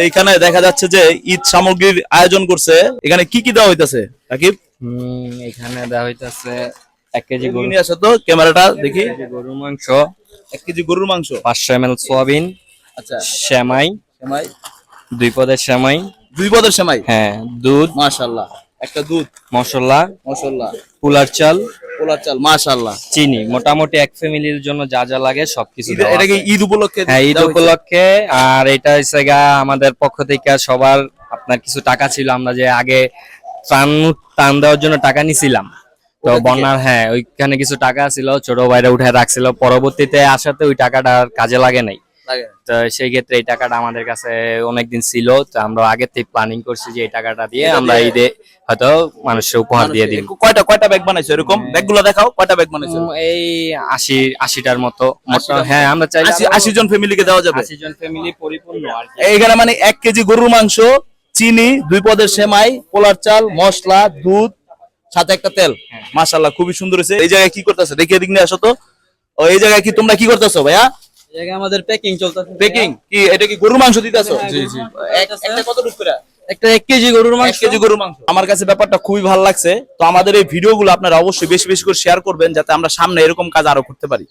এইখানে দেখা যাচ্ছে যে ঈদ সামগ্রীর আয়োজন করছে। এখানে কি কি দেওয়া হইতাছে রাকিব? এখানে দেওয়া হইতাছে 1 কেজি গরু নিয়ে আসো তো, ক্যামেরাটা দেখি। গরুর মাংস, 1 কেজি গরুর মাংস, 500 ml সোয়াবিন, আচ্ছা, সেমাই, সেমাই, 2 পদের সেমাই, 2 পদের সেমাই, হ্যাঁ, দুধ, মাশাআল্লাহ, একটা দুধ, মশলা, মশলা, কুলার চাল, পোলার চাল, মাশাআল্লাহ। চিনি, মোটামুটি এক ফ্যামিলির জন্য যা যা লাগে সবকিছু দেওয়া এটা কি আছে। ঈদ উপলক্ষে? হ্যাঁ, ঈদ দেওয়া হয়েছে? উপলক্ষে। আর এটা হচ্ছে গা আমাদের পক্ষ থেকে সবার আপনার কিছু টাকা ছিল, আমরা যে আগে ত্রাণ ত্রাণ দেওয়ার জন্য টাকা নিছিলাম, তো ওটা থেকে? বন্যার, হ্যাঁ, ওইখানে কিছু টাকা ছিল, ছোট ভাইরা উঠে রাখছিল, পরবর্তীতে আসাতে ওই টাকাটা আর কাজে লাগে নাই। লাগে। তো সেই ক্ষেত্রে এই টাকাটা আমাদের কাছে অনেকদিন ছিল, তো আমরা আগে থেকে প্ল্যানিং করছি যে এই টাকাটা দিয়ে এটা আমরা দিয়ে ঈদে হয়তো মানুষকে উপহার দিয়ে দিই। কয়টা কয়টা ব্যাগ বানাইছো এরকম? ব্যাগগুলো দেখাও, কয়টা ব্যাগ বানাইছো? এই 80টার মতো। 80 হ্যাঁ, আমরা চাইলে 80 জন ফ্যামিলিকে দেওয়া যাবে। 80 জন ফ্যামিলি পরিপূর্ণ আর কি। এইখানে মানে 1 কেজি গরুর মাংস, চিনি, 2 পদের সেমাই, পোলার চাল, মশলা, দুধ, সাথে একটা তেল। মাশাআল্লাহ, খুবই সুন্দর হয়েছে। এই জায়গায় কি করতেছে দেখি, এদিক নিয়ে আসো তো। ও, এই জায়গায় কি তোমরা কি করতেছো ভাইয়া? এই জায়গায় আমাদের প্যাকিং চলতেছে। বেকিং কি? এটা কি গরুর মাংস দিতেছো? জি জি। একটা কতটুকু করে? একটা 1 কেজি গরুর 1 মাংস। কেজি গরুর মাংস। আমার কাছে ব্যাপারটা খুবই ভালো লাগছে। তো আমাদের এই ভিডিওগুলো আপনারা অবশ্যই বেশি বেশি করে শেয়ার করবেন, যাতে আমরা সামনে এরকম কাজ আরো করতে পারি।